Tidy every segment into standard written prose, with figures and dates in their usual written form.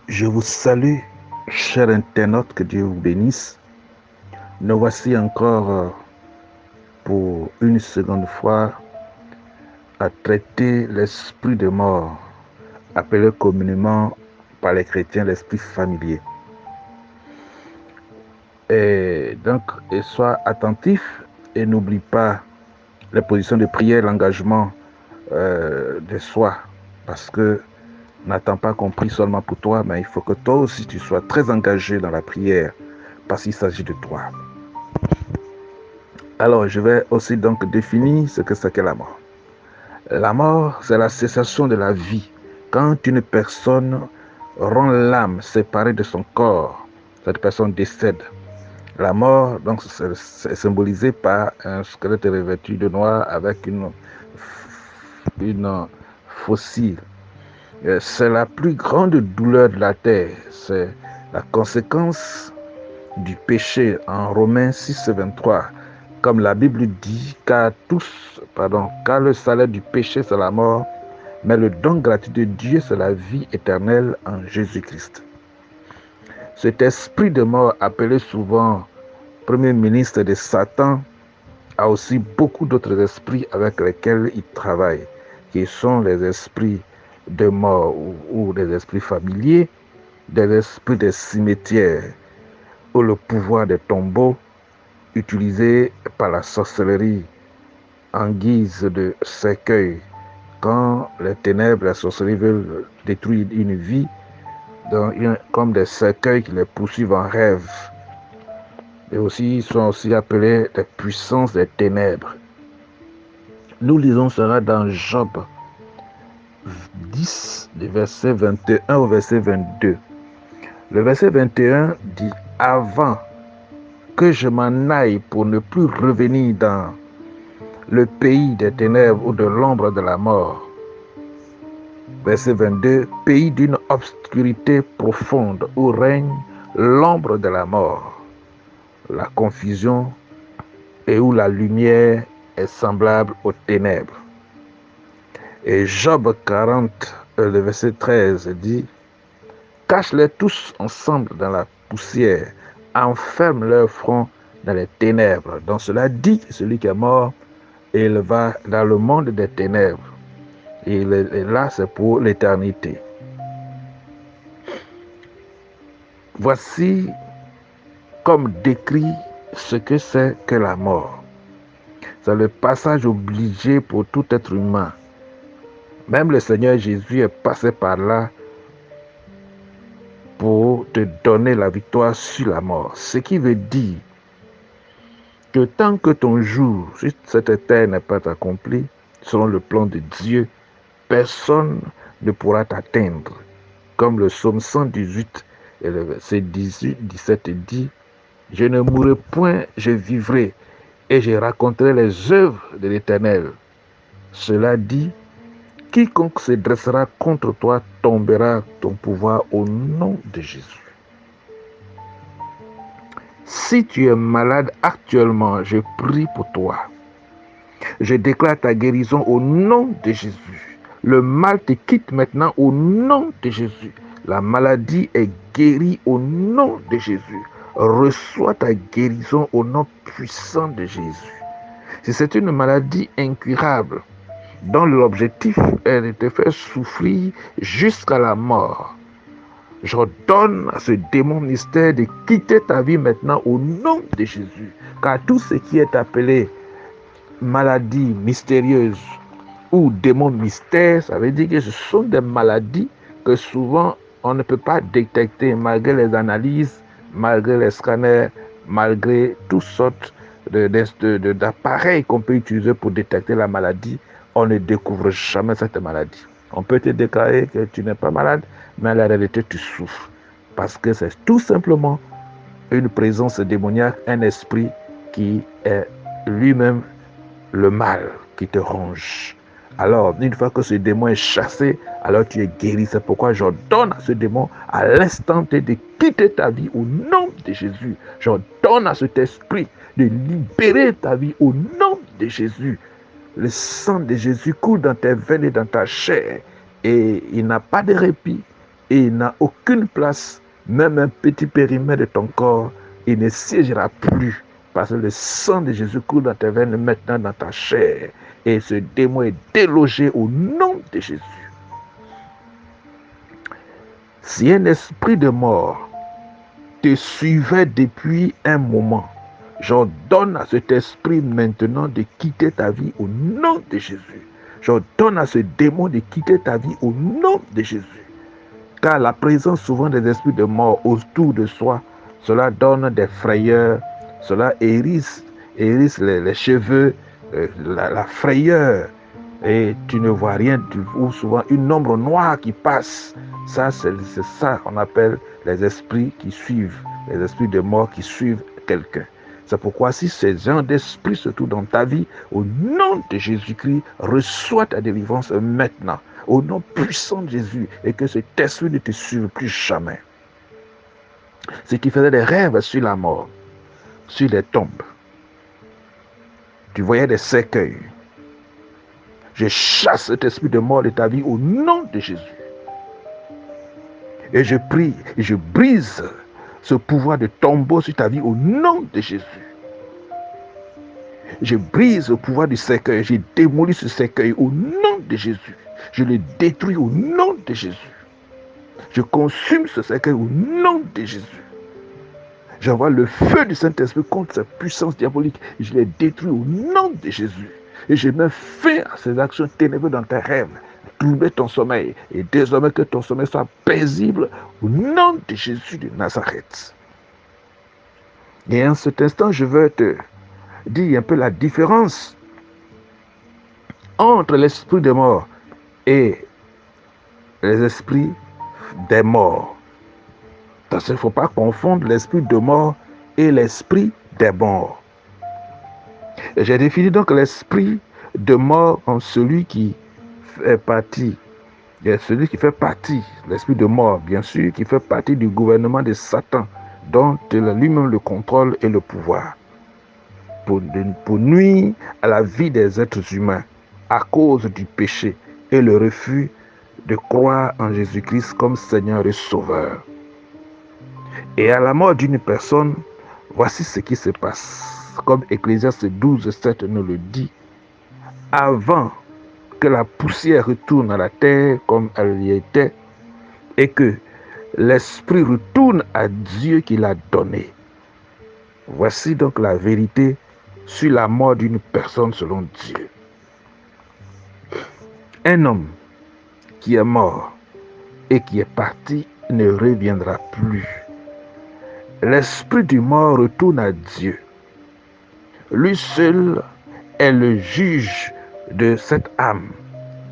Je vous salue, chers internautes, que Dieu vous bénisse. Nous voici encore pour une seconde fois à traiter l'esprit de mort, appelé communément par les chrétiens l'esprit familier. Et donc, sois attentif et n'oublie pas les positions de prière, l'engagement de soi, parce que n'attends pas qu'on prie seulement pour toi, mais il faut que toi aussi tu sois très engagé dans la prière, parce qu'il s'agit de toi. Alors, je vais aussi donc définir ce que c'est que la mort. La mort, c'est la cessation de la vie. Quand une personne rend l'âme séparée de son corps, cette personne décède. La mort, donc, c'est symbolisé par un squelette revêtu de noir avec une fossile. C'est la plus grande douleur de la terre. C'est la conséquence du péché en Romains 6, 23. Comme la Bible dit, car le salaire du péché, c'est la mort, mais le don gratuit de Dieu, c'est la vie éternelle en Jésus-Christ. Cet esprit de mort, appelé souvent premier ministre de Satan, a aussi beaucoup d'autres esprits avec lesquels il travaille, qui sont les esprits de mort ou des esprits familiers, des esprits des cimetières, ou le pouvoir des tombeaux, utilisé par la sorcellerie en guise de cercueil. Quand les ténèbres, la sorcellerie veulent détruire une vie, comme des cercueils qui les poursuivent en rêve. Et aussi, ils sont aussi appelés les puissances des ténèbres. Nous lisons cela dans Job 10, du verset 21 au verset 22. Le verset 21 dit « Avant que je m'en aille pour ne plus revenir dans le pays des ténèbres ou de l'ombre de la mort. » Verset 22, « Pays d'une obscurité profonde où règne l'ombre de la mort, la confusion et où la lumière est semblable aux ténèbres. » Et Job 40, le verset 13 dit « Cache-les tous ensemble dans la poussière, enferme leur front dans les ténèbres. » Donc cela dit que celui qui est mort, il va dans le monde des ténèbres. Et là, c'est pour l'éternité. Voici comme décrit ce que c'est que la mort. C'est le passage obligé pour tout être humain. Même le Seigneur Jésus est passé par là pour te donner la victoire sur la mort. Ce qui veut dire que tant que ton jour sur cette terre n'est pas accompli, selon le plan de Dieu, personne ne pourra t'atteindre. Comme le psaume 118 et le verset 18-17 dit, « Je ne mourrai point, je vivrai, et je raconterai les œuvres de l'Éternel. » Cela dit, « Quiconque se dressera contre toi tombera ton pouvoir au nom de Jésus. » Si tu es malade actuellement, je prie pour toi. Je déclare ta guérison au nom de Jésus. Le mal te quitte maintenant au nom de Jésus. La maladie est guérie au nom de Jésus. Reçois ta guérison au nom puissant de Jésus. Si c'est une maladie incurable, dont l'objectif est de te faire souffrir jusqu'à la mort, j'ordonne à ce démon mystère de quitter ta vie maintenant au nom de Jésus. Car tout ce qui est appelé maladie mystérieuse ou démon mystère, ça veut dire que ce sont des maladies que souvent on ne peut pas détecter malgré les analyses, malgré les scanners, malgré toutes sortes d'appareils qu'on peut utiliser pour détecter la maladie. On ne découvre jamais cette maladie. On peut te déclarer que tu n'es pas malade, mais en réalité tu souffres. Parce que c'est tout simplement une présence démoniaque, un esprit qui est lui-même le mal qui te ronge. Alors, une fois que ce démon est chassé, alors tu es guéri. C'est pourquoi j'ordonne à ce démon à l'instant T de quitter ta vie au nom de Jésus. J'ordonne à cet esprit de libérer ta vie au nom de Jésus. Le sang de Jésus coule dans tes veines et dans ta chair. Et il n'a pas de répit. Et il n'a aucune place. Même un petit périmètre de ton corps, il ne siégera plus. Parce que le sang de Jésus coule dans tes veines maintenant dans ta chair. Et ce démon est délogé au nom de Jésus. Si un esprit de mort te suivait depuis un moment, j'ordonne à cet esprit maintenant de quitter ta vie au nom de Jésus. J'ordonne à ce démon de quitter ta vie au nom de Jésus. Car la présence souvent des esprits de mort autour de soi, cela donne des frayeurs, cela hérisse les cheveux, la frayeur. Et tu ne vois rien, tu vois souvent une ombre noire qui passe. Ça, c'est ça qu'on appelle les esprits qui suivent, les esprits de mort qui suivent quelqu'un. C'est pourquoi si ces gens d'esprit se trouvent dans ta vie, au nom de Jésus-Christ, reçois ta délivrance maintenant, au nom puissant de Jésus, et que cet esprit ne te suive plus jamais. Si tu faisais des rêves sur la mort, sur les tombes, tu voyais des cercueils, je chasse cet esprit de mort de ta vie au nom de Jésus. Et je prie, et je brise ce pouvoir de tombeau sur ta vie au nom de Jésus. Je brise le pouvoir du cercueil, je démolis ce cercueil au nom de Jésus. Je le détruis au nom de Jésus. Je consume ce cercueil au nom de Jésus. J'envoie le feu du Saint-Esprit contre cette puissance diabolique. Je les détruis au nom de Jésus. Et je mets fin à ces actions ténébreuses dans tes rêves. Troubler ton sommeil. Et désormais que ton sommeil soit paisible au nom de Jésus de Nazareth. Et en cet instant, je veux te dire un peu la différence entre l'esprit des morts et les esprits des morts. Parce qu'il ne faut pas confondre l'esprit de mort et l'esprit des morts. Et j'ai défini donc l'esprit de mort en celui qui fait partie. Il y a celui qui fait partie, l'esprit de mort, bien sûr, qui fait partie du gouvernement de Satan, dont il a lui-même le contrôle et le pouvoir. Pour nuire à la vie des êtres humains à cause du péché et le refus de croire en Jésus-Christ comme Seigneur et Sauveur. Et à la mort d'une personne, voici ce qui se passe. Comme Ecclésiaste 12:7 nous le dit, avant que la poussière retourne à la terre comme elle y était, et que l'esprit retourne à Dieu qui l'a donné. Voici donc la vérité sur la mort d'une personne selon Dieu. Un homme qui est mort et qui est parti ne reviendra plus. L'esprit du mort retourne à Dieu. Lui seul est le juge de cette âme,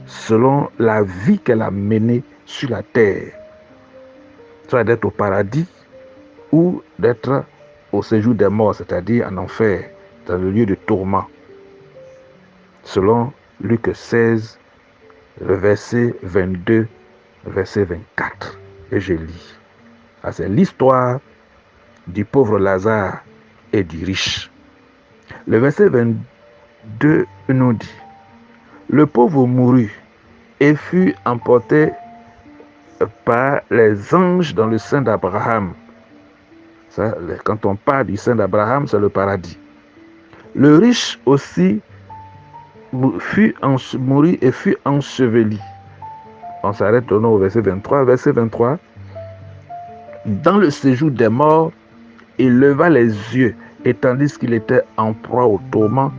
selon la vie qu'elle a menée sur la terre, soit d'être au paradis ou d'être au séjour des morts, c'est-à-dire en enfer, dans le lieu de tourment. Selon Luc 16, le verset 22, verset 24. Et je lis. C'est l'histoire du pauvre Lazare et du riche. Le verset 22 nous dit, le pauvre mourut et fut emporté par les anges dans le sein d'Abraham. Ça, quand on parle du sein d'Abraham, c'est le paradis. Le riche aussi mourut et fut enseveli. On s'arrête au verset 23. Verset 23. Dans le séjour des morts, il leva les yeux, et tandis qu'il était en proie au tourment,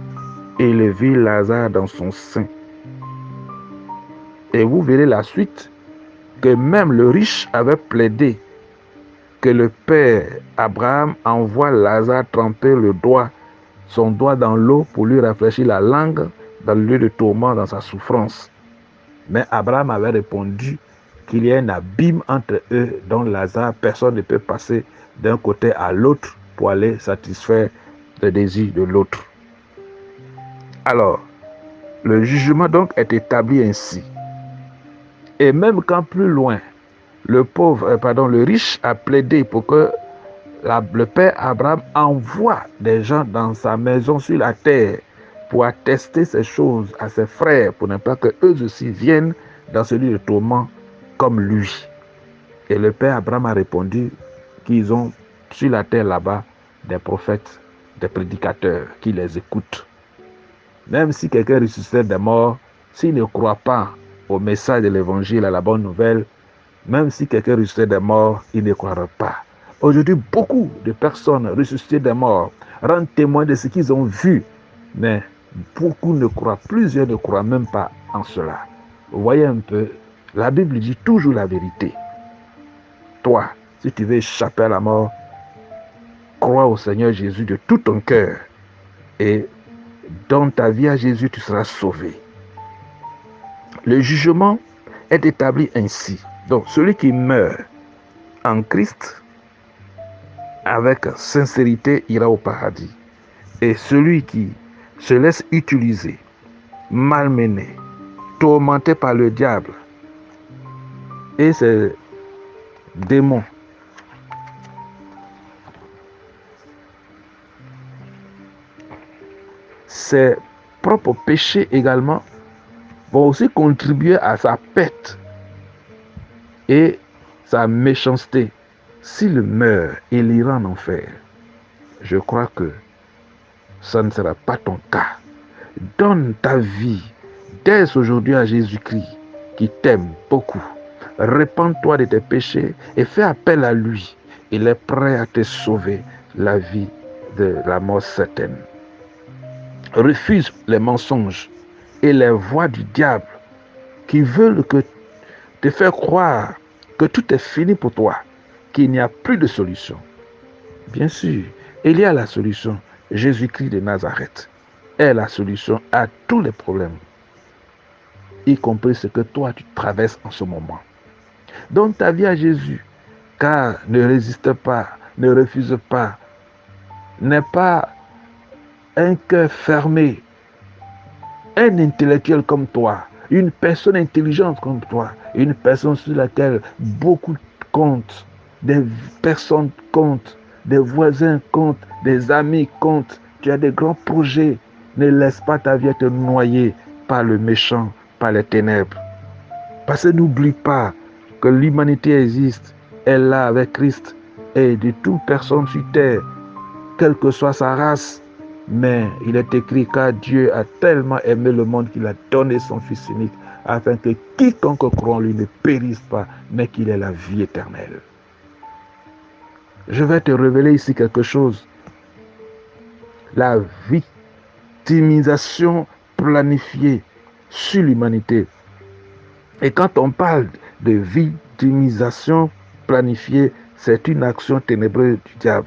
il vit Lazare dans son sein. Et vous verrez la suite, que même le riche avait plaidé que le père Abraham envoie Lazare tremper son doigt dans l'eau pour lui rafraîchir la langue dans le lieu de tourment, dans sa souffrance. Mais Abraham avait répondu qu'il y a un abîme entre eux dont Lazare, personne ne peut passer d'un côté à l'autre pour aller satisfaire le désir de l'autre. Alors, le jugement donc est établi ainsi. Et même quand plus loin, le riche a plaidé pour que le père Abraham envoie des gens dans sa maison sur la terre pour attester ces choses à ses frères, pour ne pas que eux aussi viennent dans celui de tourment comme lui. Et le père Abraham a répondu qu'ils ont sur la terre là-bas des prophètes, des prédicateurs qui les écoutent. Même si quelqu'un ressuscite des morts, s'il ne croit pas au message de l'évangile, à la bonne nouvelle, même si quelqu'un ressuscite des morts, il ne croira pas. Aujourd'hui, beaucoup de personnes ressuscitées des morts rendent témoin de ce qu'ils ont vu, mais beaucoup ne croient, plusieurs ne croient même pas en cela. Vous voyez un peu, la Bible dit toujours la vérité. Toi, si tu veux échapper à la mort, crois au Seigneur Jésus de tout ton cœur et donne ta vie à Jésus, tu seras sauvé. Le jugement est établi ainsi. Donc, celui qui meurt en Christ, avec sincérité, ira au paradis. Et celui qui se laisse utiliser, malmené, tourmenté par le diable et ses démons, ses propres péchés également vont aussi contribuer à sa perte et sa méchanceté. S'il meurt, il ira en enfer. Je crois que ça ne sera pas ton cas. Donne ta vie dès aujourd'hui à Jésus-Christ qui t'aime beaucoup. Répands-toi de tes péchés et fais appel à lui. Il est prêt à te sauver la vie de la mort certaine. Refuse les mensonges et les voies du diable qui veulent te faire croire que tout est fini pour toi, qu'il n'y a plus de solution. Bien sûr, il y a la solution. Jésus-Christ de Nazareth est la solution à tous les problèmes, y compris ce que toi tu traverses en ce moment. Donne ta vie à Jésus, car ne résiste pas, ne refuse pas. N'aie pas un cœur fermé, un intellectuel comme toi, une personne intelligente comme toi, une personne sur laquelle beaucoup comptent, des personnes comptent, des voisins comptent, des amis comptent. Tu as des grands projets. Ne laisse pas ta vie être noyée par le méchant, par les ténèbres. Parce que n'oublie pas que l'humanité existe, elle est là avec Christ et de toute personne sur terre, quelle que soit sa race. Mais il est écrit car Dieu a tellement aimé le monde qu'il a donné son Fils unique afin que quiconque croit en lui ne périsse pas, mais qu'il ait la vie éternelle. Je vais te révéler ici quelque chose. La victimisation planifiée sur l'humanité. Et quand on parle de victimisation planifiée, c'est une action ténébreuse du diable.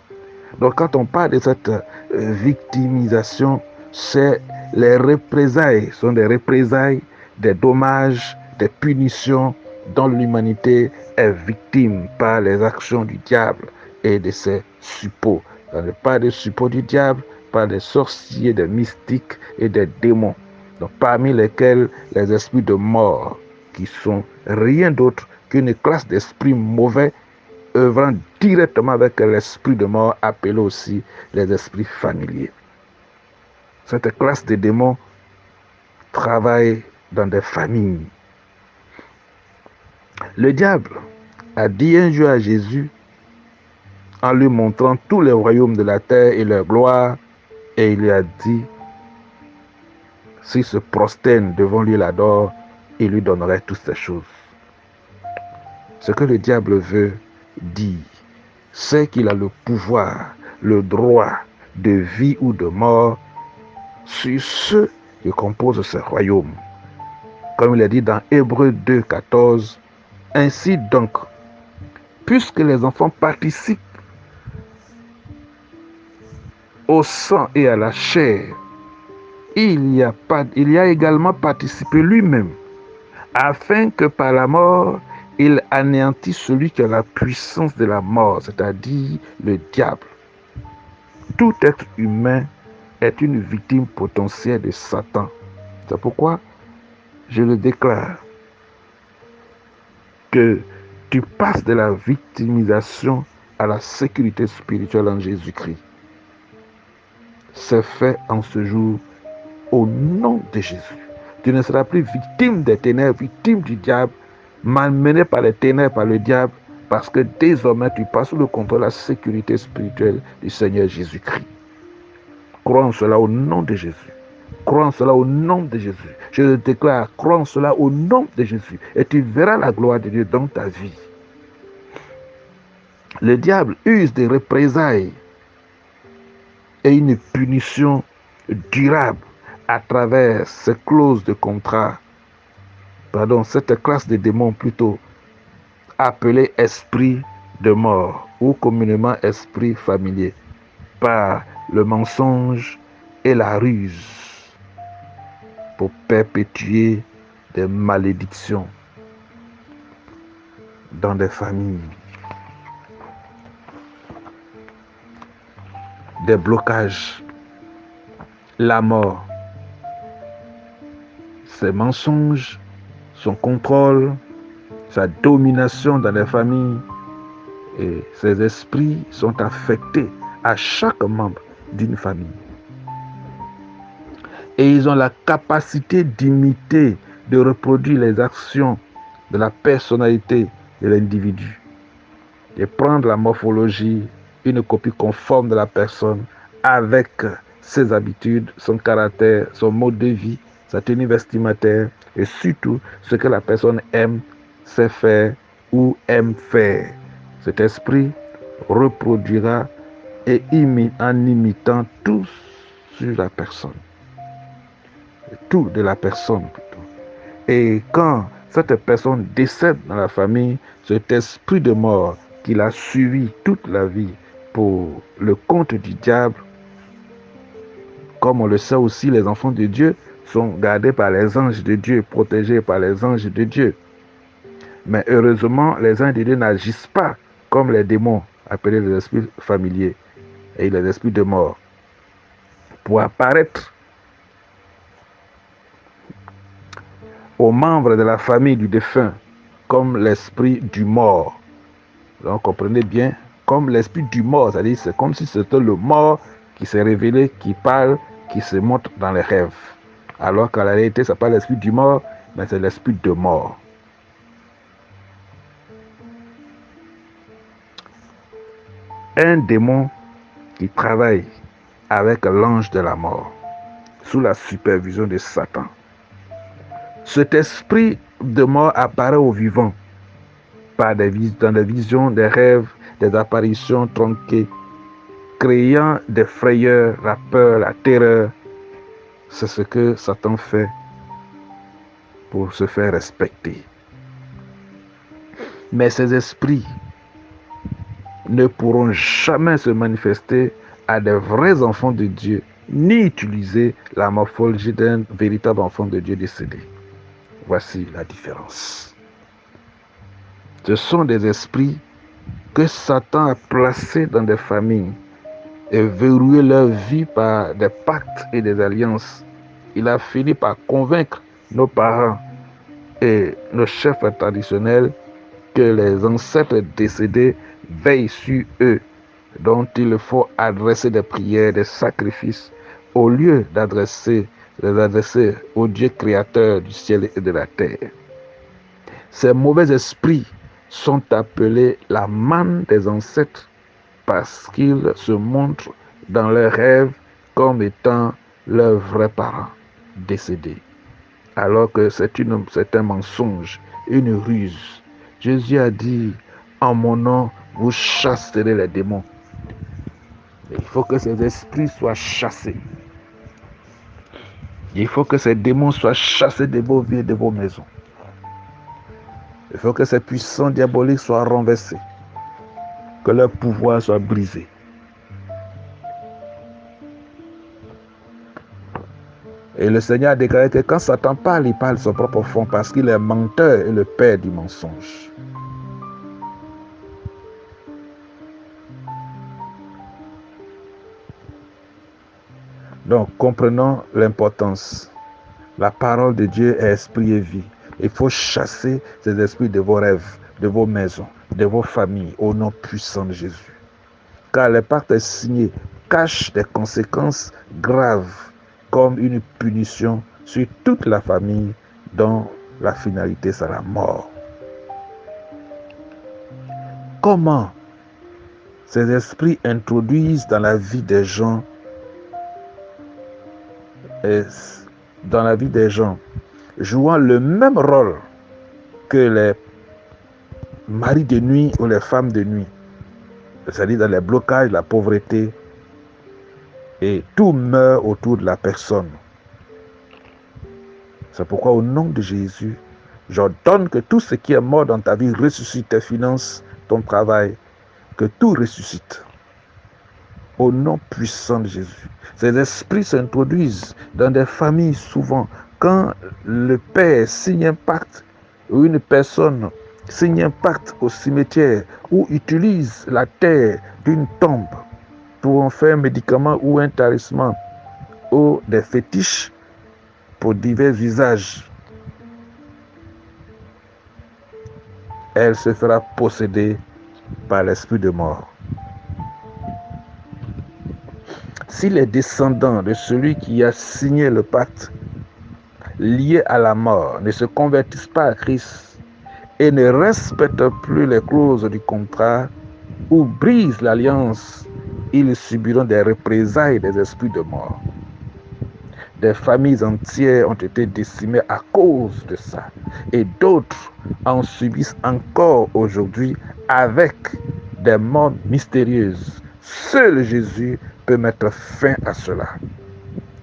Donc quand on parle de cette victimisation, c'est les représailles, sont des représailles, des dommages, des punitions dont l'humanité est victime par les actions du diable et de ses suppôts. On ne parle des suppôts du diable, par des sorciers, des mystiques et des démons, donc parmi lesquels les esprits de mort, qui sont rien d'autre qu'une classe d'esprits mauvais œuvrant directement avec l'esprit de mort, appelé aussi les esprits familiers. Cette classe de démons travaille dans des familles. Le diable a dit un jour à Jésus, en lui montrant tous les royaumes de la terre et leur gloire, et il lui a dit, s'il se prosterne devant lui, l'adore, il lui donnerait toutes ces choses. Ce que le diable veut dire, c'est qu'il a le pouvoir, le droit de vie ou de mort sur ceux qui composent ce royaume. Comme il est dit dans Hébreux 2, 14, ainsi donc, puisque les enfants participent au sang et à la chair, il y a également participé lui-même, afin que par la mort, il anéantisse celui qui a la puissance de la mort, c'est-à-dire le diable. Tout être humain est une victime potentielle de Satan. C'est pourquoi je le déclare que tu passes de la victimisation à la sécurité spirituelle en Jésus-Christ. C'est fait en ce jour au nom de Jésus. Tu ne seras plus victime des ténèbres, victime du diable, malmené par les ténèbres, par le diable, parce que désormais tu passes sous le contrôle de la sécurité spirituelle du Seigneur Jésus-Christ. Crois en cela au nom de Jésus. Crois en cela au nom de Jésus. Je déclare, crois en cela au nom de Jésus. Et tu verras la gloire de Dieu dans ta vie. Le diable use des représailles et une punition durable à travers ces clauses de contrat, cette classe de démons plutôt, appelée esprit de mort ou communément esprit familier, par le mensonge et la ruse pour perpétuer des malédictions dans des familles, des blocages, la mort, ses mensonges, son contrôle, sa domination dans les familles, et ces esprits sont affectés à chaque membre d'une famille. Et ils ont la capacité d'imiter, de reproduire les actions de la personnalité de l'individu, et prendre la morphologie, une copie conforme de la personne avec ses habitudes, son caractère, son mode de vie, sa tenue vestimentaire et surtout ce que la personne aime, sait faire ou aime faire. Cet esprit reproduira et en imitant tout sur la personne. Tout de la personne plutôt. Et quand cette personne décède dans la famille, cet esprit de mort qui l'a suivi toute la vie pour le compte du diable, comme on le sait aussi, les enfants de Dieu sont gardés par les anges de Dieu, protégés par les anges de Dieu. Mais heureusement, les anges de Dieu n'agissent pas comme les démons, appelés les esprits familiers et les esprits de mort, pour apparaître aux membres de la famille du défunt comme l'esprit du mort. Donc comprenez bien, comme l'esprit du mort, c'est-à-dire c'est comme si c'était le mort qui s'est révélé, qui parle, qui se montre dans les rêves. Alors qu'en réalité, ce n'est pas l'esprit du mort, mais c'est l'esprit de mort. Un démon qui travaille avec l'ange de la mort, sous la supervision de Satan. Cet esprit de mort apparaît aux vivants dans des visions, des rêves, des apparitions tronquées, créant des frayeurs, la peur, la terreur. C'est ce que Satan fait pour se faire respecter. Mais ces esprits ne pourront jamais se manifester à des vrais enfants de Dieu, ni utiliser la morphologie d'un véritable enfant de Dieu décédé. Voici la différence. Ce sont des esprits que Satan a placés dans des familles et verrouillé leur vie par des pactes et des alliances. Il a fini par convaincre nos parents et nos chefs traditionnels que les ancêtres décédés veillent sur eux, dont il faut adresser des prières, des sacrifices, au lieu d'adresser au Dieu créateur du ciel et de la terre. Ces mauvais esprits sont appelés la manne des ancêtres parce qu'ils se montrent dans leurs rêves comme étant leurs vrais parents décédés. Alors que c'est un mensonge, une ruse. Jésus a dit, en mon nom, vous chasserez les démons. Il faut que ces esprits soient chassés. Il faut que ces démons soient chassés de vos vies et de vos maisons. Il faut que ces puissants diaboliques soient renversés. Que leur pouvoir soit brisé. Et le Seigneur a déclaré que quand Satan parle, il parle son propre fond parce qu'il est menteur et le père du mensonge. Donc, comprenons l'importance. La parole de Dieu est esprit et vie. Il faut chasser ces esprits de vos rêves, de vos maisons, de vos familles, au nom puissant de Jésus. Car le pacte signé cache des conséquences graves, comme une punition sur toute la famille dont la finalité c'est la mort. Comment ces esprits introduisent dans la vie des gens, jouant le même rôle que les maris de nuit ou les femmes de nuit, c'est-à-dire dans les blocages, la pauvreté, et tout meurt autour de la personne. C'est pourquoi au nom de Jésus, j'ordonne que tout ce qui est mort dans ta vie ressuscite, tes finances, ton travail, que tout ressuscite. Au nom puissant de Jésus. Ces esprits s'introduisent dans des familles souvent. Quand le père signe un pacte, ou une personne signe un pacte au cimetière, ou utilise la terre d'une tombe pour en faire un médicament ou un talisman, ou des fétiches pour divers usages, elle se fera posséder par l'esprit de mort. Si les descendants de celui qui a signé le pacte lié à la mort ne se convertissent pas à Christ et ne respectent plus les clauses du contrat ou brisent l'alliance, ils subiront des représailles des esprits de mort. Des familles entières ont été décimées à cause de ça. Et d'autres en subissent encore aujourd'hui avec des morts mystérieuses. Seul Jésus peut mettre fin à cela.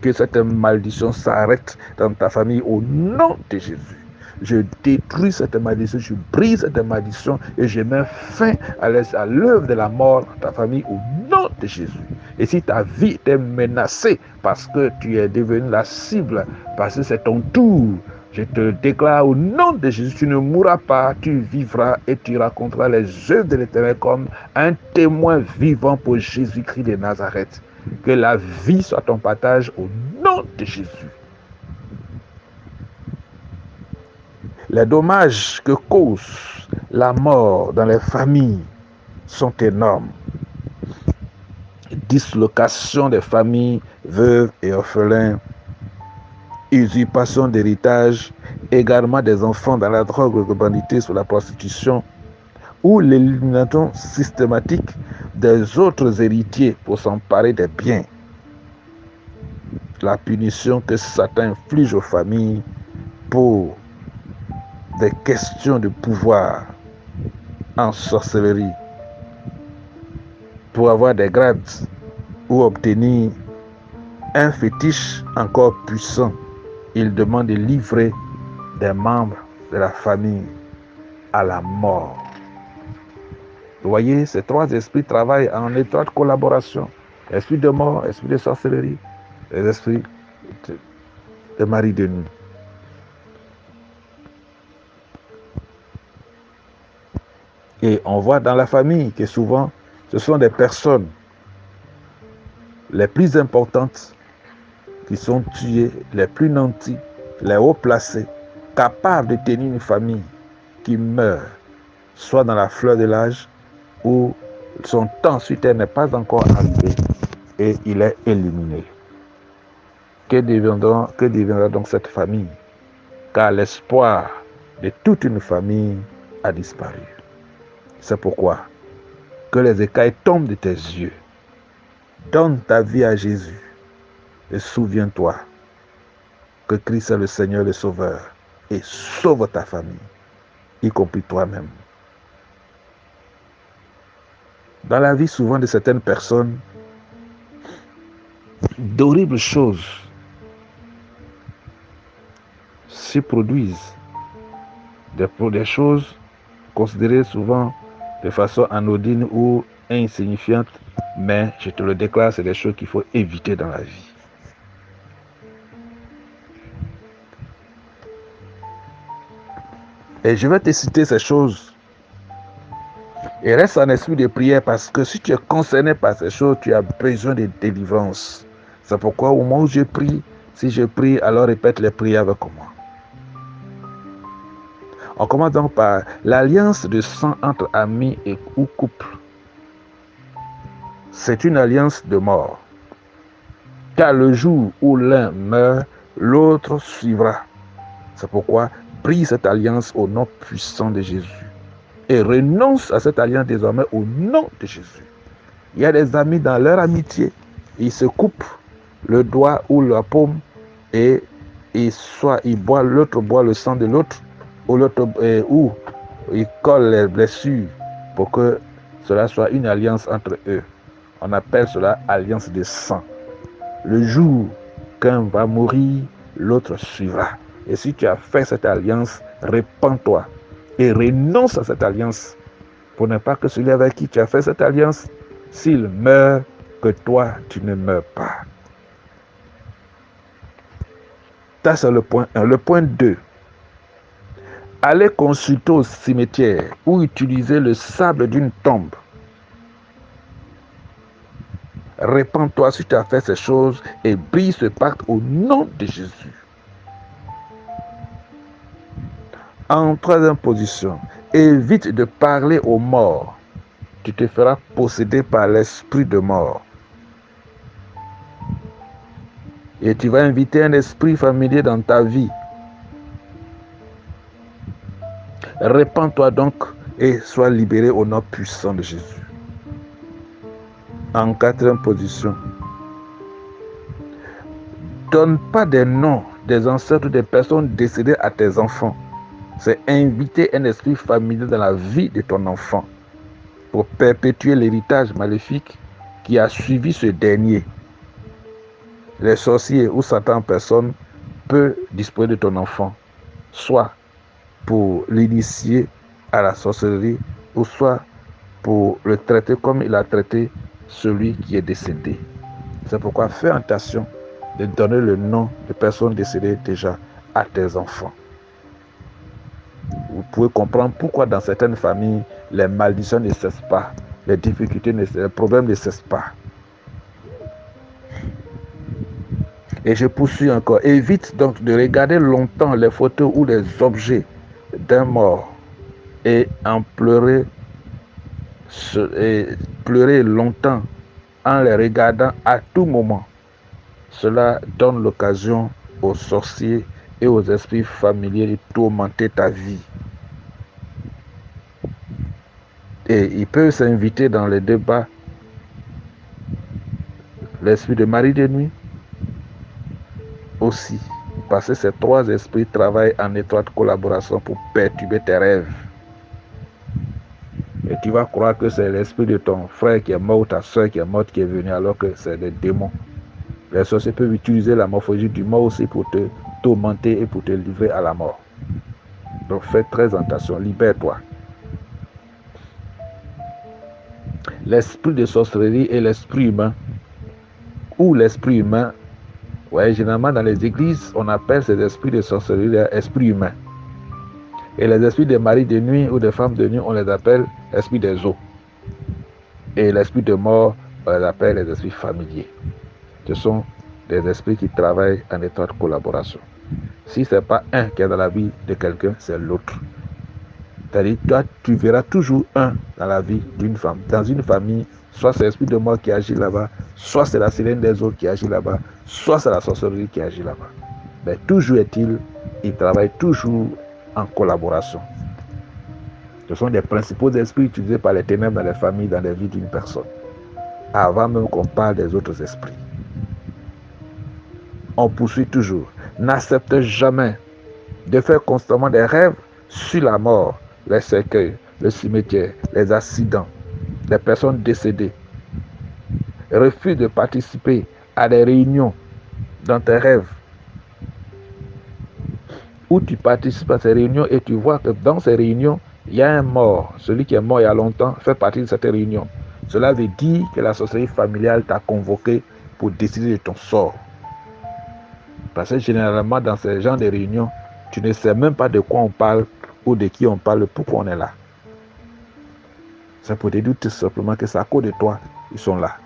Que cette malédiction s'arrête dans ta famille au nom de Jésus. Je détruis cette malédiction, je brise cette malédiction et je mets fin à l'œuvre de la mort dans ta famille au nom de Jésus. Et si ta vie est menacée parce que tu es devenu la cible, parce que c'est ton tour, je te déclare au nom de Jésus, tu ne mourras pas, tu vivras et tu raconteras les œuvres de l'Éternel comme un témoin vivant pour Jésus-Christ de Nazareth. Que la vie soit ton partage au nom de Jésus. Les dommages que cause la mort dans les familles sont énormes. Dislocation des familles, veuves et orphelins, usurpation d'héritage, égarement des enfants dans la drogue, le banditisme, sur la prostitution, ou l'élimination systématique des autres héritiers pour s'emparer des biens. La punition que Satan inflige aux familles pour des questions de pouvoir en sorcellerie, pour avoir des grades ou obtenir un fétiche encore puissant. Il demande de livrer des membres de la famille à la mort. Vous voyez, ces trois esprits travaillent en étroite collaboration. Esprit de mort, esprit de sorcellerie, les esprits de mari de nuit. Et on voit dans la famille que souvent, ce sont des personnes les plus importantes qui sont tuées, les plus nantis, les hauts placés, capables de tenir une famille qui meurt, soit dans la fleur de l'âge, ou son temps sur terre n'est pas encore arrivé et il est éliminé. Que deviendra donc cette famille? Car l'espoir de toute une famille a disparu. C'est pourquoi que les écailles tombent de tes yeux. Donne ta vie à Jésus et souviens-toi que Christ est le Seigneur, le Sauveur, et sauve ta famille, y compris toi-même. Dans la vie souvent de certaines personnes, d'horribles choses se produisent, des choses considérées souvent de façon anodine ou insignifiante, mais je te le déclare, c'est des choses qu'il faut éviter dans la vie. Et je vais te citer ces choses. Et reste en esprit de prière parce que si tu es concerné par ces choses, tu as besoin de délivrance. C'est pourquoi au moment où je prie, si je prie, alors répète les prières avec moi. On commence donc par l'alliance de sang entre amis ou couple. C'est une alliance de mort. Car le jour où l'un meurt, l'autre suivra. C'est pourquoi brise cette alliance au nom puissant de Jésus. Et renonce à cette alliance désormais au nom de Jésus. Il y a des amis dans leur amitié. Ils se coupent le doigt ou la paume et l'autre boit le sang de l'autre ou il colle les blessures pour que cela soit une alliance entre eux. On appelle cela alliance de sang. Le jour qu'un va mourir, l'autre suivra. Et si tu as fait cette alliance, répands-toi et renonce à cette alliance pour ne pas que celui avec qui tu as fait cette alliance, s'il meurt, que toi, tu ne meurs pas. Ça, c'est le point 1. Le point 2. Aller consulter au cimetière ou utiliser le sable d'une tombe. Répands-toi si tu as fait ces choses et brise ce pacte au nom de Jésus. En troisième position, évite de parler aux morts. Tu te feras posséder par l'esprit de mort. Et tu vas inviter un esprit familier dans ta vie. Répands-toi donc et sois libéré au nom puissant de Jésus. En quatrième position, donne pas des noms des ancêtres des personnes décédées à tes enfants. C'est inviter un esprit familier dans la vie de ton enfant pour perpétuer l'héritage maléfique qui a suivi ce dernier. Les sorciers ou Satan en personne peut disposer de ton enfant, soit pour l'initier à la sorcellerie, ou soit pour le traiter comme il a traité celui qui est décédé. C'est pourquoi fais attention de donner le nom de personnes décédées déjà à tes enfants. Vous pouvez comprendre pourquoi dans certaines familles, les malédictions ne cessent pas, les difficultés, les problèmes ne cessent pas. Et je poursuis encore. Évite donc de regarder longtemps les photos ou les objets d'un mort et en pleurer longtemps en les regardant à tout moment. Cela donne l'occasion aux sorciers et aux esprits familiers de tourmenter ta vie. Et ils peuvent s'inviter dans les débats. L'esprit de mari de nuit aussi. Parce que ces trois esprits travaillent en étroite collaboration pour perturber tes rêves. Et tu vas croire que c'est l'esprit de ton frère qui est mort ou ta soeur qui est morte qui est venu alors que c'est des démons. Les sorciers peuvent utiliser la morphologie du mort aussi pour te tourmenter et pour te livrer à la mort. Donc fais très attention, libère-toi. L'esprit de sorcellerie et l'esprit humain, ou l'esprit humain, généralement dans les églises, on appelle ces esprits de sorcellerie les esprits humains. Et les esprits des maris de nuit ou des femmes de nuit, on les appelle esprits des eaux. Et l'esprit de mort, on les appelle les esprits familiers. Ce sont des esprits qui travaillent en étroite collaboration. Si ce n'est pas un qui est dans la vie de quelqu'un, c'est l'autre. C'est-à-dire, toi, tu verras toujours un dans la vie d'une femme. Dans une famille, soit c'est l'esprit de mort qui agit là-bas, soit c'est la sirène des eaux qui agit là-bas, soit c'est la sorcellerie qui agit là-bas. Mais toujours est-il, ils travaillent toujours en collaboration. Ce sont des principaux esprits utilisés par les ténèbres dans les familles, dans les vies d'une personne. Avant même qu'on parle des autres esprits. On poursuit toujours. N'accepte jamais de faire constamment des rêves sur la mort, les cercueils, le cimetière, les accidents, les personnes décédées. Refuse de participer à des réunions dans tes rêves où tu participes à ces réunions et tu vois que dans ces réunions, il y a un mort. Celui qui est mort il y a longtemps fait partie de cette réunion. Cela veut dire que la sorcellerie familiale t'a convoqué pour décider de ton sort. Parce que généralement, dans ces genres de réunions, tu ne sais même pas de quoi on parle ou de qui on parle, pourquoi on est là. C'est pour te dire tout simplement que c'est à cause de toi, ils sont là.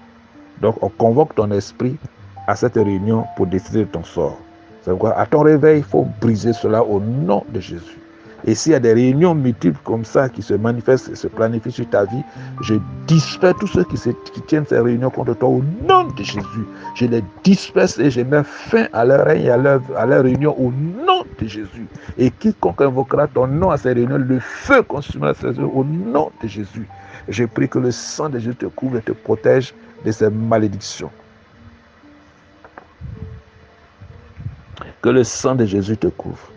Donc, on convoque ton esprit à cette réunion pour décider de ton sort. C'est pourquoi, à ton réveil, il faut briser cela au nom de Jésus. Et s'il y a des réunions multiples comme ça qui se manifestent et se planifient sur ta vie, je disperse tous ceux qui tiennent ces réunions contre toi au nom de Jésus. Je les disperse et je mets fin à leur règne et à leur réunion au nom de Jésus. Et quiconque invoquera ton nom à ces réunions, le feu consumera ces œuvres au nom de Jésus. Je prie que le sang de Jésus te couvre et te protège de ces malédictions. Que le sang de Jésus te couvre.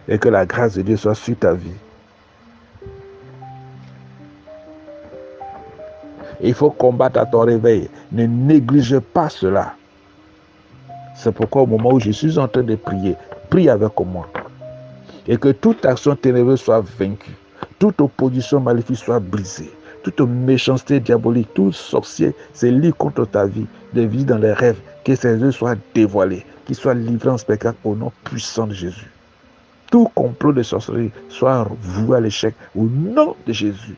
Et que la grâce de Dieu soit sur ta vie. Il faut combattre à ton réveil. Ne néglige pas cela. C'est pourquoi au moment où je suis en train de prier, prie avec moi. Et que toute action ténébreuse soit vaincue. Toute opposition maléfique soit brisée. Toute méchanceté diabolique, tout sorcier se lie contre ta vie, de vie dans les rêves, que ses œuvres soient dévoilés, qu'il soit livré en spectacle au nom puissant de Jésus. Tout complot de sorcellerie soit voué à l'échec au nom de Jésus.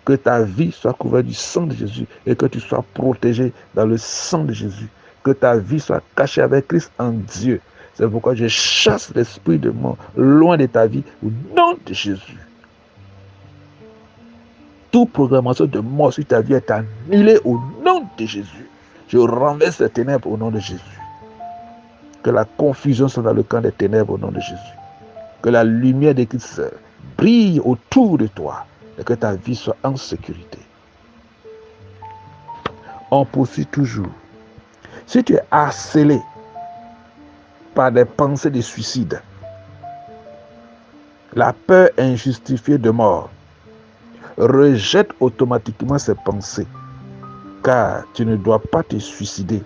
Que ta vie soit couverte du sang de Jésus et que tu sois protégé dans le sang de Jésus. Que ta vie soit cachée avec Christ en Dieu. C'est pourquoi je chasse l'esprit de mort loin de ta vie au nom de Jésus. Toute programmation de mort sur ta vie est annulée au nom de Jésus. Je renverse les ténèbres au nom de Jésus. Que la confusion soit dans le camp des ténèbres au nom de Jésus. Que la lumière de Christ brille autour de toi et que ta vie soit en sécurité. On poursuit toujours. Si tu es harcelé par des pensées de suicide, la peur injustifiée de mort, rejette automatiquement ces pensées, car tu ne dois pas te suicider.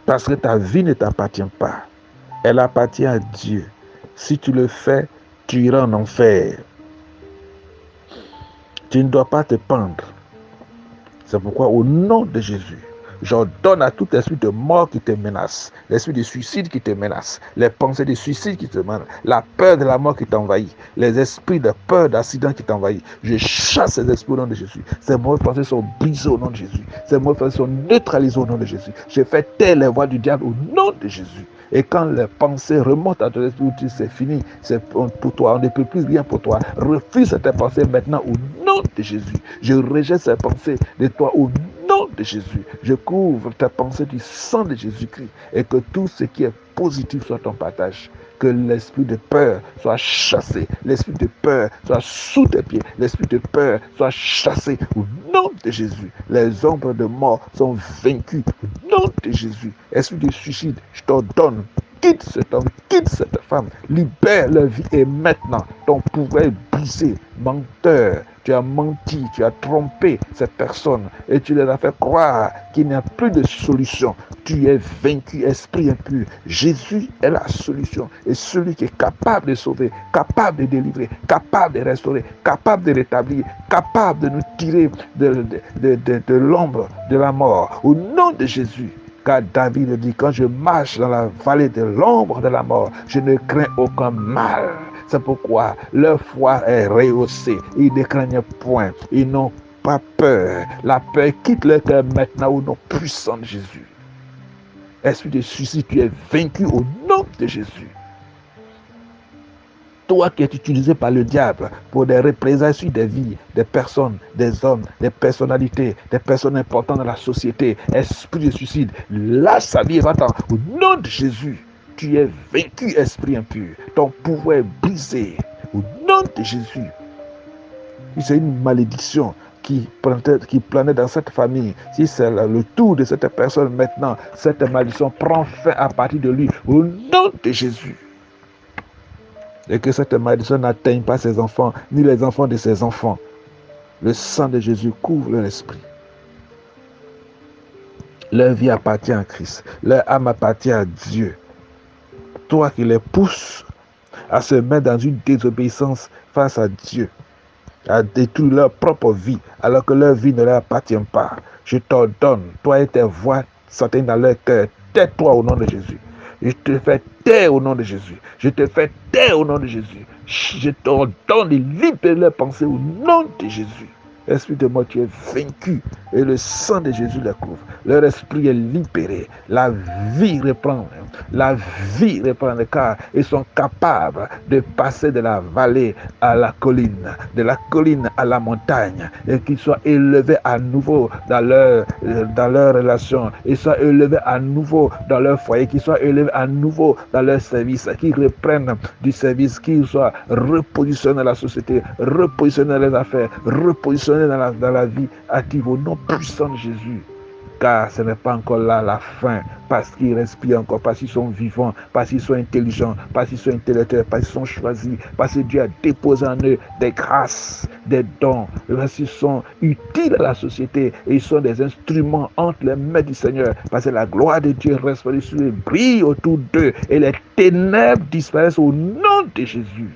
Parce que ta vie ne t'appartient pas. Elle appartient à Dieu. Si tu le fais, tu iras en enfer. Tu ne dois pas te pendre. C'est pourquoi au nom de Jésus, j'ordonne à tout esprit de mort qui te menace, l'esprit de suicide qui te menace, les pensées de suicide qui te menacent, la peur de la mort qui t'envahit, les esprits de peur d'accident qui t'envahit. Je chasse ces esprits au nom de Jésus. Ces mauvaises pensées sont brisées au nom de Jésus. Ces mauvaises pensées sont neutralisées au nom de Jésus. Je fais taire les voix du diable au nom de Jésus. Et quand les pensées remontent à ton esprit, c'est fini, c'est pour toi, on ne peut plus rien pour toi. Refuse cette pensée maintenant au nom de Jésus. Je rejette ces pensées de toi au nom de Jésus. Je couvre ta pensée du sang de Jésus-Christ et que tout ce qui est positif soit ton partage. Que l'esprit de peur soit chassé, l'esprit de peur soit sous tes pieds, l'esprit de peur soit chassé au nom de Jésus. Les ombres de mort sont vaincues au nom de Jésus. Esprit de suicide, je t'ordonne, quitte cet homme, quitte cette femme, libère leur vie et maintenant ton pouvoir est brisé. Menteur, tu as menti, tu as trompé ces personnes et tu les as fait croire qu'il n'y a plus de solution. Tu es vaincu, esprit impur. Jésus est la solution et celui qui est capable de sauver, capable de délivrer, capable de restaurer, capable de rétablir, capable de nous tirer de l'ombre de la mort. Au nom de Jésus. Car David dit, quand je marche dans la vallée de l'ombre de la mort, je ne crains aucun mal. C'est pourquoi leur foi est rehaussée. Ils ne craignent point. Ils n'ont pas peur. La peur quitte leur cœur maintenant au nom puissant de Jésus. Esprit de suicide, tu es vaincu au nom de Jésus. Toi qui es utilisé par le diable pour des représailles sur des vies, des personnes, des hommes, des personnalités, des personnes importantes dans la société, esprit de suicide, lâche sa vie et va-t'en. Au nom de Jésus, tu es vaincu, esprit impur. Ton pouvoir est brisé. Au nom de Jésus. C'est une malédiction qui planait dans cette famille. Si c'est le tour de cette personne maintenant, cette malédiction prend fin à partir de lui. Au nom de Jésus. Et que cette malédiction n'atteigne pas ses enfants, ni les enfants de ses enfants. Le sang de Jésus couvre leur esprit. Leur vie appartient à Christ. Leur âme appartient à Dieu. Toi qui les pousses à se mettre dans une désobéissance face à Dieu, à détruire leur propre vie, alors que leur vie ne leur appartient pas. Je t'ordonne, toi et tes voix s'atteignent dans leur cœur. Tais-toi au nom de Jésus. Je te fais taire au nom de Jésus. Je te fais taire au nom de Jésus. Je t'ordonne de libérer leurs pensées au nom de Jésus. Esprit de mort, tu es vaincu et le sang de Jésus les couvre. Leur esprit est libéré. La vie reprend. la vie reprend le car. Ils sont capables de passer de la vallée à la colline, de la colline à la montagne, et qu'ils soient élevés à nouveau dans leur relation, ils soient élevés à nouveau dans leur foyer, qu'ils soient élevés à nouveau dans leur service, qu'ils reprennent du service, qu'ils soient repositionnés dans la société, repositionnés dans les affaires, repositionnés dans la vie active au nom puissant de Jésus. Car ce n'est pas encore là la fin, parce qu'ils respirent encore, parce qu'ils sont vivants, parce qu'ils sont intelligents, parce qu'ils sont intellectuels, parce qu'ils sont choisis, parce que Dieu a déposé en eux des grâces, des dons, parce qu'ils sont utiles à la société et ils sont des instruments entre les mains du Seigneur, parce que la gloire de Dieu reste sur eux, brille autour d'eux et les ténèbres disparaissent au nom de Jésus.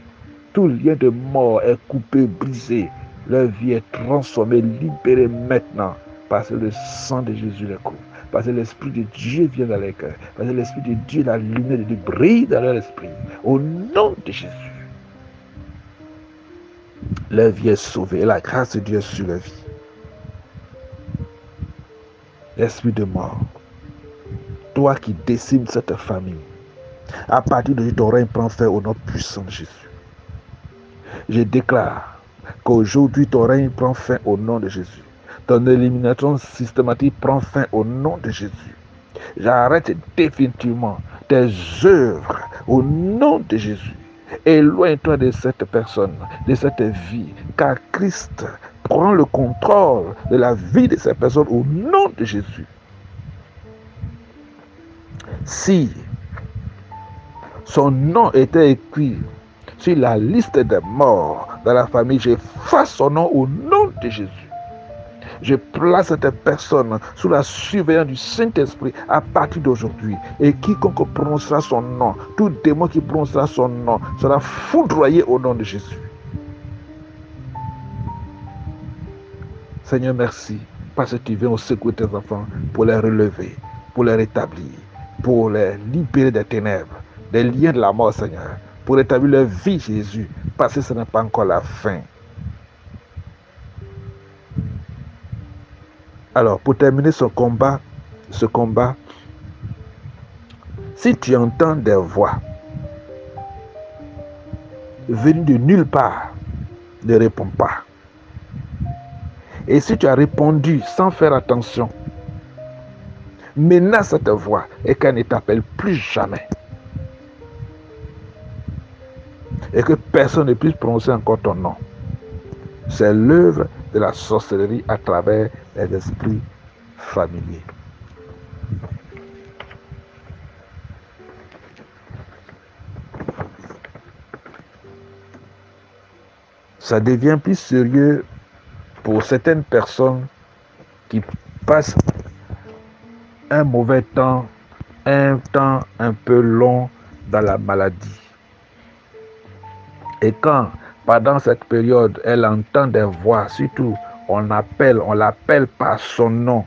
Tout lien de mort est coupé, brisé, leur vie est transformée, libérée maintenant. Parce que le sang de Jésus les couvre. Parce que l'Esprit de Dieu vient dans les cœurs. Parce que l'Esprit de Dieu, la lumière de Dieu brille dans leur esprit. Au nom de Jésus. Leur vie est sauvée. Et la grâce de Dieu est sur leur vie. L'esprit de mort. Toi qui décimes cette famille. À partir de ton règne prend fin au nom puissant de Jésus. Je déclare qu'aujourd'hui ton règne prend fin au nom de Jésus. Ton élimination systématique prend fin au nom de Jésus. J'arrête définitivement tes œuvres au nom de Jésus. Éloigne-toi de cette personne, de cette vie, car Christ prend le contrôle de la vie de cette personne au nom de Jésus. Si son nom était écrit sur la liste des morts dans la famille, j'efface son nom au nom de Jésus. Je place cette personne sous la surveillance du Saint-Esprit à partir d'aujourd'hui. Et quiconque prononcera son nom, tout démon qui prononcera son nom, sera foudroyé au nom de Jésus. Seigneur, merci, parce que tu viens au secours de tes enfants pour les relever, pour les rétablir, pour les libérer des ténèbres, des liens de la mort, Seigneur, pour rétablir leur vie, Jésus, parce que ce n'est pas encore la fin. Alors, pour terminer ce combat, si tu entends des voix venues de nulle part, ne réponds pas. Et si tu as répondu sans faire attention, menace cette voix et qu'elle ne t'appelle plus jamais. Et que personne ne puisse prononcer encore ton nom. C'est l'œuvre de la sorcellerie à travers les esprits familiers. Ça devient plus sérieux pour certaines personnes qui passent un mauvais temps, un temps un peu long dans la maladie. Et quand, pendant cette période, elle entend des voix, surtout on l'appelle par son nom.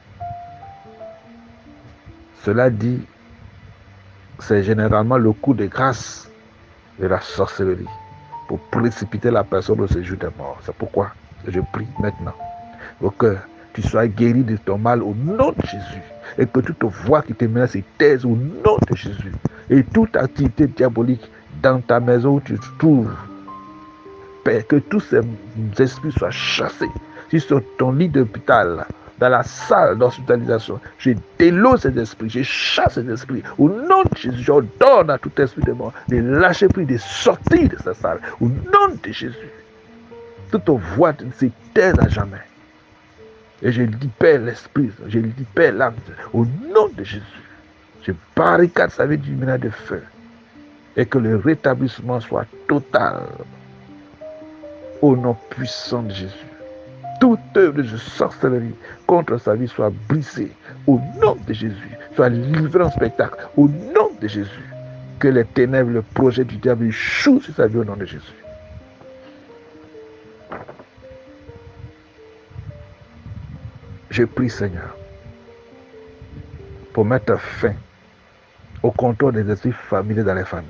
Cela dit, c'est généralement le coup de grâce de la sorcellerie pour précipiter la personne au séjour des morts. C'est pourquoi je prie maintenant pour que tu sois guéri de ton mal au nom de Jésus et que toute voix qui te menace se taise au nom de Jésus. Et toute activité diabolique dans ta maison où tu te trouves, Père, que tous ces esprits soient chassés. Si sur ton lit d'hôpital, dans la salle d'hospitalisation, je déloge ces esprits, je chasse ces esprits. Au nom de Jésus, j'ordonne à tout esprit de mort de lâcher prise, de sortir de cette salle. Au nom de Jésus, toute voix ne se taise à jamais. Et je libère l'esprit, je libère l'âme. Au nom de Jésus, je barricade sa vie du ménage de feu. Et que le rétablissement soit total. Au nom puissant de Jésus. Toute œuvre de sorcellerie contre sa vie soit brisée. Au nom de Jésus. Soit livrée en spectacle. Au nom de Jésus. Que les ténèbres, le projet du diable échouent sur sa vie au nom de Jésus. Je prie, Seigneur, pour mettre fin au contrôle des esprits familiers dans les familles,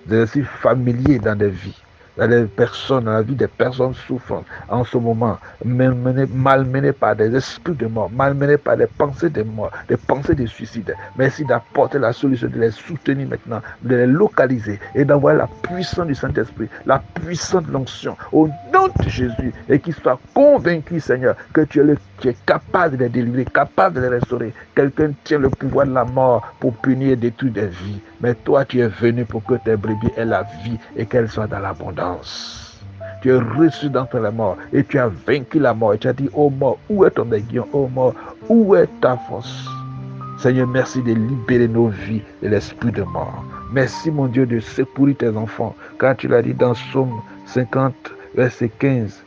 des esprits familiers dans des vies, dans les personnes, dans la vie des personnes souffrantes en ce moment, malmenées par des esprits de mort, malmenées par des pensées de mort, des pensées de suicide. Merci d'apporter la solution, de les soutenir maintenant, de les localiser et d'envoyer la puissance du Saint-Esprit, la puissance de l'onction au nom de Jésus, et qu'ils soient convaincus, Seigneur, que tu es capable de les délivrer, capable de les restaurer. Quelqu'un tient le pouvoir de la mort pour punir et détruire des vies, mais toi tu es venu pour que tes brebis aient la vie et qu'elles soient dans l'abondance. Tu es reçu d'entre les morts et tu as vaincu la mort. Et tu as dit, ô mort, où est ton aiguillon? Ô mort, où est ta force? Seigneur, merci de libérer nos vies de l'esprit de mort. Merci, mon Dieu, de secourir tes enfants. Quand tu l'as dit dans Psaume 50, verset 15,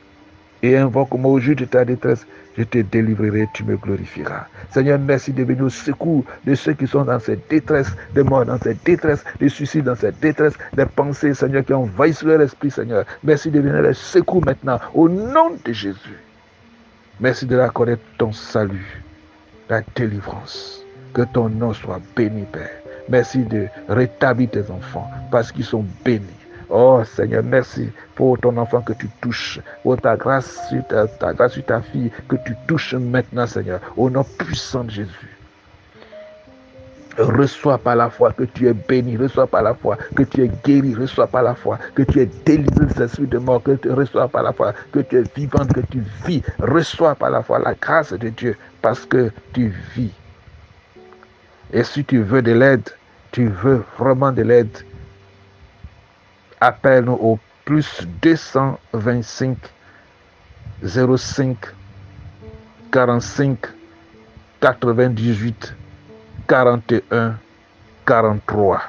et invoque-moi au jour de ta détresse, je te délivrerai, tu me glorifieras. Seigneur, merci de venir au secours de ceux qui sont dans cette détresse de mort, dans cette détresse de suicide, dans cette détresse des pensées, Seigneur, qui envahissent leur esprit, Seigneur. Merci de venir les secours maintenant, au nom de Jésus. Merci de leur accorder ton salut, ta délivrance. Que ton nom soit béni, Père. Merci de rétablir tes enfants, parce qu'ils sont bénis. Oh Seigneur, merci pour ton enfant que tu touches, pour ta grâce sur ta fille que tu touches maintenant, Seigneur, au nom puissant de Jésus. Reçois par la foi que tu es béni, reçois par la foi que tu es guéri, reçois par la foi que tu es délivré des esprits de mort, que tu reçois par la foi que tu es vivante, que tu vis, reçois par la foi la grâce de Dieu parce que tu vis. Et si tu veux de l'aide, tu veux vraiment de l'aide, appelle-nous au plus 225 05 45 98 41 43.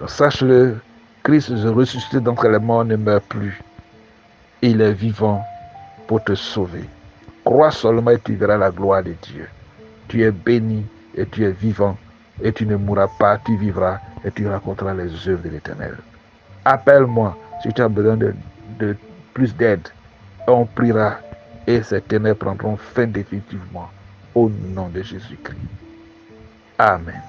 Donc, sache-le, Christ ressuscité d'entre les morts ne meurt plus. Il est vivant pour te sauver. Crois seulement et tu verras la gloire de Dieu. Tu es béni et tu es vivant et tu ne mourras pas, tu vivras et tu raconteras les œuvres de l'Éternel. Appelle-moi si tu as besoin de plus d'aide. On priera et ces ténèbres prendront fin définitivement au nom de Jésus-Christ. Amen.